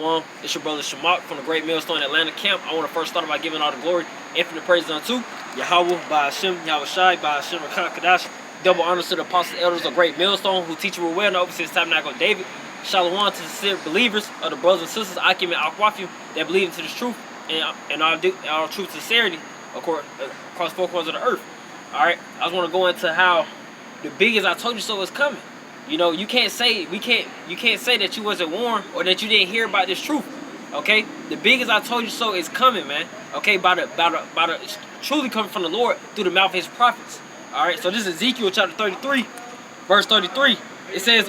Shalom. It's your brother Shamak from the Great Millstone Atlanta camp. I want to first start by giving all the glory, infinite praise unto Yahweh, by Hashem, Yahweh Shai, by Hashem, Rakah Kadash. Double honors to the apostles, elders of Great Millstone, who teach you well in the overseas tabernacle of David. Shalom to the sincere believers of the brothers and sisters, Akim and Akwafim, that believe into this truth and all truth and sincerity across four corners of the earth. Alright, I just want to go into how the biggest I told you so is coming. You know, you can't say that you wasn't warned or that you didn't hear about this truth. Okay, the biggest I told you so is coming, man. Okay, by the truly coming from the Lord through the mouth of His prophets. All right, so this is Ezekiel chapter 33, verse 33. It says,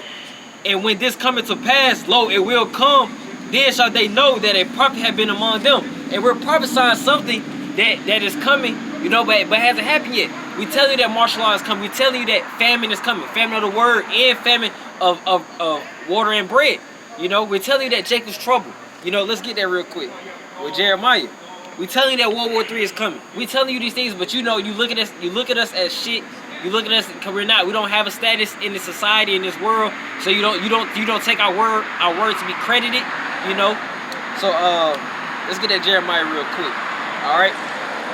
"And when this cometh to pass, lo, it will come. Then shall they know that a prophet have been among them." And we're prophesying something that is coming, you know, but hasn't happened yet. We tell you that martial law is coming. We tell you that famine is coming. Famine of the word and famine of water and bread. You know, we're telling you that Jacob's trouble. You know, let's get there real quick with Jeremiah. We telling you that World War III is coming. We telling you these things, but you know, you look at us as shit. You look at us because we don't have a status in this society, in this world. So you don't take our word to be credited. You know, so let's get that Jeremiah real quick. All right.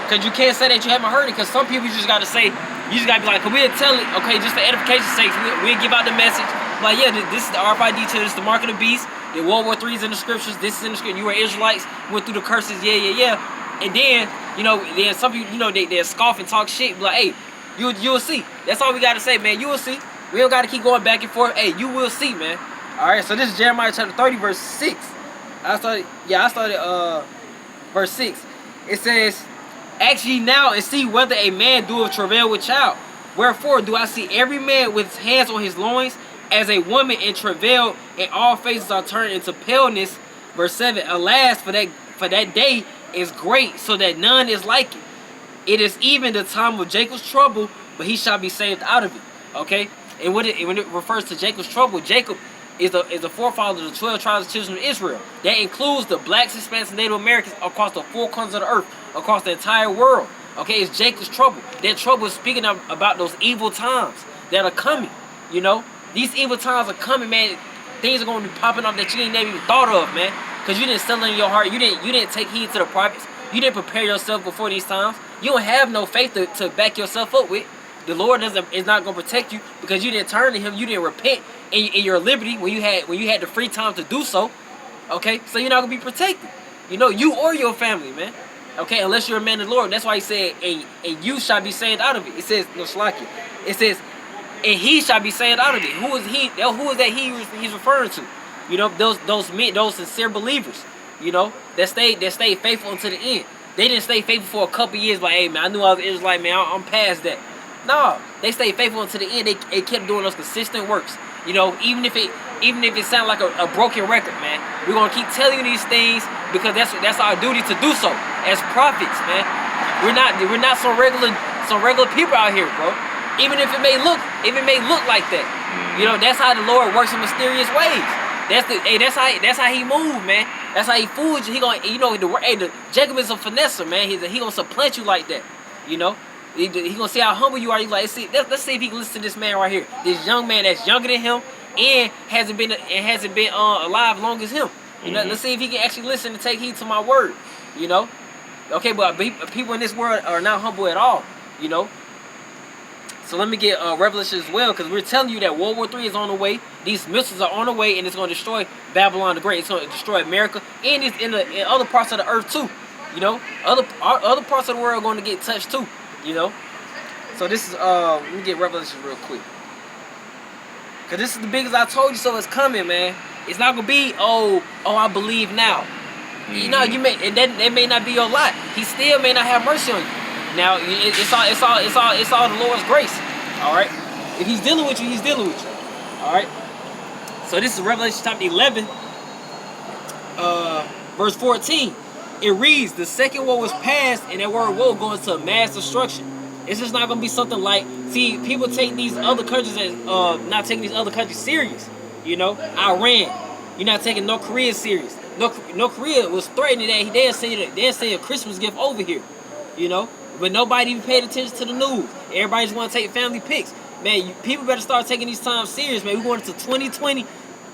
Because you can't say that you haven't heard it, because some people you just got to say, you just got to be like, we'll tell it, okay, just for edification's sake, we'll give out the message. Like, yeah, this is the RFID to this is the mark of the beast, the World War III is in the scriptures, this is in the scripture, you were Israelites, went through the curses, yeah. And then, you know, then some people, you know, they scoff and talk shit, be like, hey, you'll see. That's all we got to say, man, you will see. We don't got to keep going back and forth. Hey, you will see, man. All right, so this is Jeremiah chapter 30, verse 6. I started verse 6. It says, "Ask ye now and see whether a man doeth travail with child. Wherefore do I see every man with his hands on his loins, as a woman in travail, and all faces are turned into paleness." Verse 7. "Alas, for that day is great, so that none is like it. It is even the time of Jacob's trouble, but he shall be saved out of it." Okay? And when it refers to Jacob's trouble, Jacob is a forefather of the 12 tribes of children of Israel. That includes the blacks, Hispanics, and Native Americans across the four corners of the earth, across the entire world. Okay, it's Jacob's trouble. That trouble is speaking about those evil times that are coming. You know, these evil times are coming, man. Things are going to be popping up that you ain't never even thought of, man. Because you didn't settle in your heart. You didn't take heed to the prophets. You didn't prepare yourself before these times. You don't have no faith to back yourself up with. The Lord is not going to protect you because you didn't turn to Him. You didn't repent in your liberty when you had the free time to do so. Okay, so you're not going to be protected. You know, you or your family, man. Okay, unless you're a man of the Lord. That's why He said, and you shall be saved out of it. It says, no, Shalaki. It says, and he shall be saved out of it. Who is he? Who is that he's referring to? You know, those men, those sincere believers. You know, that stayed faithful until the end. They didn't stay faithful for a couple years. Like, hey man, I knew I was Israelite, man. I'm past that. No, they stayed faithful until the end. They kept doing those consistent works. You know, even if it sounds like a broken record, man, we're gonna keep telling you these things because that's our duty to do so as prophets, man. We're not some regular people out here, bro. Even if it may look like that, you know, that's how the Lord works in mysterious ways. That's how He moves, man. That's how He fools you. He gonna, you know, Jacob is a finesser, man. He gonna supplant you like that, you know. He gonna see how humble you are. He's like, let's see if he can listen to this man right here, this young man that's younger than him and hasn't been alive long as him. You know, let's see if he can actually listen and take heed to my word. You know, okay, but people in this world are not humble at all. You know. So let me get Revelation as well, because we're telling you that World War III is on the way. These missiles are on the way, and it's going to destroy Babylon the Great. It's going to destroy America, and it's in other parts of the earth too. You know, other parts of the world are going to get touched too. You know, so this is let me get Revelation real quick, because this is the biggest I told you so it's coming, man. It's not gonna be oh I believe now. You know, you may, and that may not be your lot. He still may not have mercy on you. Now it's all the Lord's grace. All right, if He's dealing with you, He's dealing with you. All right. So this is Revelation chapter 11, verse 14. It reads, "The second woe was past," and that word woe goes to mass destruction. It's just not gonna be something like, see, people take these other countries as not taking these other countries serious. You know, Iran, you're not taking North Korea serious. North Korea was threatening that they'll send a Christmas gift over here. You know, but nobody even paid attention to the news. Everybody just want to take family pics. Man, people better start taking these times serious, man. We're going into 2020.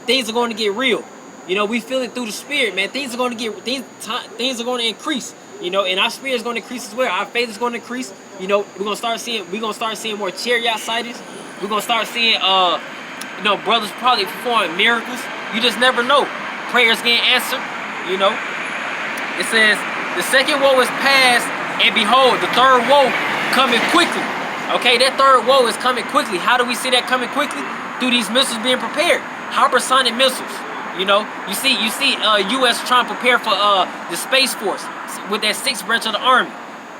Things are going to get real. You know, we feel it through the spirit, man. Things are going to get things are going to increase. You know, and our spirit is going to increase as well. Our faith is going to increase. You know, we're gonna start seeing more chariot sightings. We're gonna start seeing you know, brothers probably performing miracles. You just never know. Prayers getting answered. You know, it says the second woe is past, and behold, the third woe coming quickly. Okay, that third woe is coming quickly. How do we see that coming quickly? Through these missiles being prepared, hypersonic missiles. You know, you see, U.S. trying to prepare for the Space Force with that 6th branch of the Army.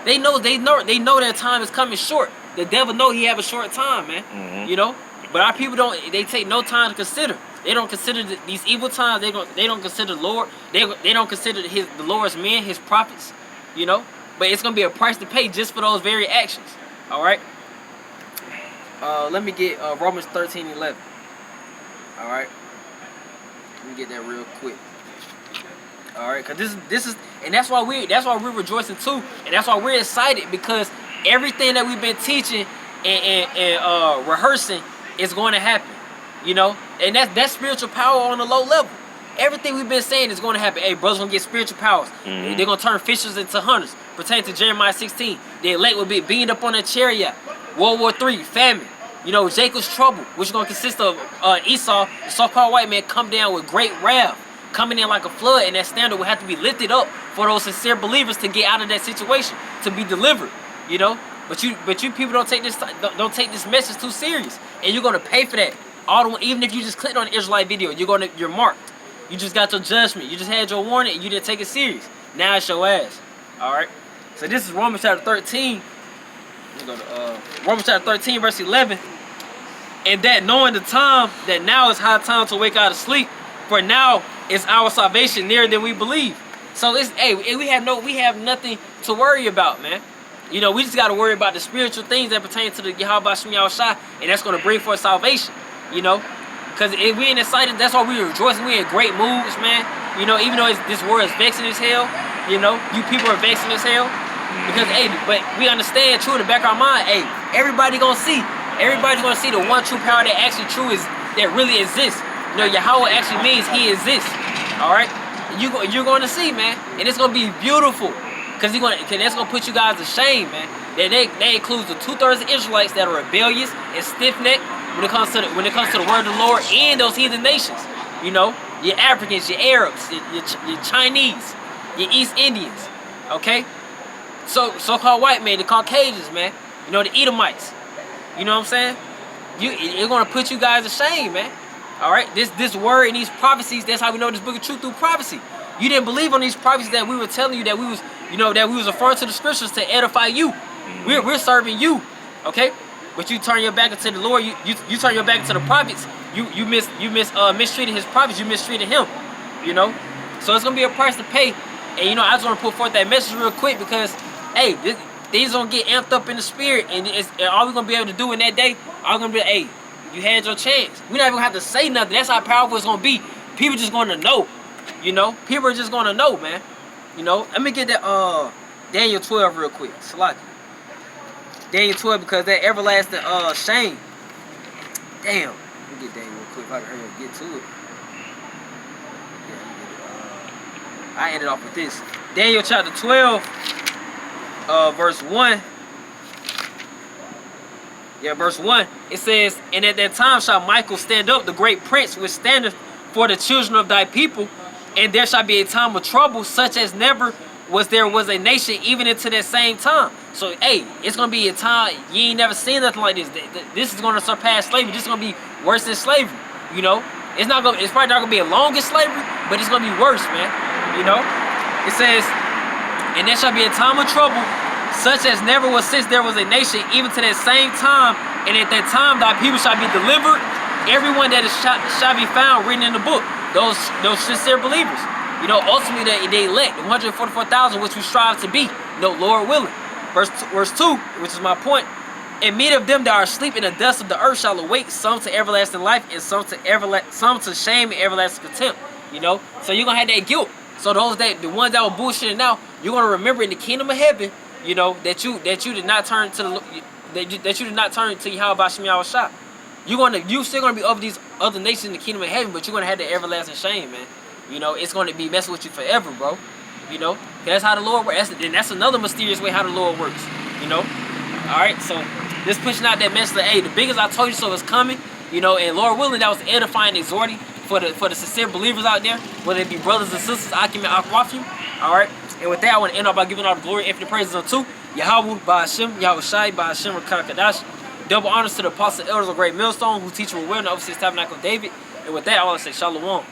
They know their time is coming short. The devil know he have a short time, man. You know, but our people don't. They take no time to consider. They don't consider these evil times. They don't consider the Lord. They don't consider the Lord's men, his prophets. You know, but it's gonna be a price to pay just for those very actions. All right. Let me get Romans 13:11. All right. Let me get that real quick. All right, cause this is, and that's why we're rejoicing too, and that's why we're excited, because everything that we've been teaching and rehearsing is going to happen. You know, and that's spiritual power on a low level. Everything we've been saying is going to happen. Hey, brothers gonna get spiritual powers. They're gonna turn fishers into hunters. Pertaining to Jeremiah 16, the elect will be beamed up on a chariot. World War III, famine. You know, Jacob's trouble, which is going to consist of Esau, the so-called white man, come down with great wrath, coming in like a flood, and that standard will have to be lifted up for those sincere believers to get out of that situation, to be delivered. You know, but you people don't take this message too serious, and you're going to pay for that. Even if you just clicked on the Israelite video, you're marked. You just got your judgment. You just had your warning, and you didn't take it serious. Now it's your ass. All right. So this is Romans chapter 13. Let's go to Romans chapter 13, verse 11. And that knowing the time, that now is high time to wake out of sleep, for now is our salvation nearer than we believe. So it's, hey, we have nothing to worry about, man. You know, we just got to worry about the spiritual things that pertain to the Yahweh Shem Yahushua, and that's going to bring forth salvation. You know, because we ain't excited. That's why we rejoicing. We in great moods, man. You know, even though this world is vexing as hell, you know, you people are vexing as hell. Because, hey, but we understand, true, in the back of our mind, hey, everybody's gonna see the one true power that actually that really exists. You know, Yahweh actually means he exists. All right, you're going to see, man, and it's gonna be beautiful, because that's gonna put you guys to shame, man. That includes the 2/3 of Israelites that are rebellious and stiff-necked when it comes to the word of the Lord, and those heathen nations. You know, your Africans, your Arabs, your Chinese, your East Indians. Okay. So-called white man, the Caucasians, man. You know, the Edomites. You know what I'm saying? It's gonna put you guys to shame, man. All right, this word and these prophecies. That's how we know this book of truth, through prophecy. You didn't believe on these prophecies that we were telling you, that we was referring to the scriptures to edify you. We're serving you, okay? But you turn your back into the Lord. You turn your back into the prophets. You mistreated his prophets. You mistreated him. You know, so it's gonna be a price to pay. And you know, I just want to put forth that message real quick, because, hey, these gonna get amped up in the spirit, and all we're gonna be able to do in that day, all gonna be, hey, you had your chance. We're not even gonna have to say nothing. That's how powerful it's gonna be. People just gonna know. You know, people are just gonna know, man. You know, let me get that Daniel 12 real quick. Salaki. Daniel 12, because that everlasting shame. Damn. Let me get Daniel real quick if I can hurry up and get to it. Yeah, let me get it. I ended off with this. Daniel chapter 12, verse 1. Yeah, verse 1. It says, and at that time shall Michael stand up, the great prince, which standeth for the children of thy people, and there shall be a time of trouble, such as never was a nation, even into that same time. So, hey, it's gonna be a time you ain't never seen nothing like this. This is gonna surpass slavery. This is gonna be worse than slavery. You know, it's probably not gonna be a longest slavery, but it's gonna be worse, man. You know, it says, and there shall be a time of trouble, such as never was since there was a nation, even to that same time. And at that time thy people shall be delivered, everyone that shall be found written in the book. Those sincere believers. You know, ultimately they elect, the 144,000, which we strive to be. You know, Lord willing. Verse 2, which is my point. And many of them that are asleep in the dust of the earth shall awake, some to everlasting life, and some to shame and everlasting contempt. You know, so you're gonna have that guilt. So the ones that were bullshitting now, you're gonna remember in the kingdom of heaven, you know, that you did not turn to that you did not turn to Yahweh Shem Yahushua. You still gonna be over these other nations in the kingdom of heaven, but you're gonna have the everlasting shame, man. You know, it's going to be messing with you forever, bro. You know, that's how the Lord works. And that's another mysterious way how the Lord works. You know, all right. So just pushing out that message that, hey, the biggest I told you so is coming. You know, and Lord willing, that was edifying, exhorting for the sincere believers out there, whether it be brothers and sisters, Akim and Akwafim. All right. And with that, I want to end up by giving all the glory, infinite praises unto Yahweh, Ba'ashem, Yahweh Shai, Ba'ashem, Rakakadash. Double honors to the apostles, elders of Great Millstone, who teach with will and oversees Tabernacle of David. And with that, I want to say Shalom.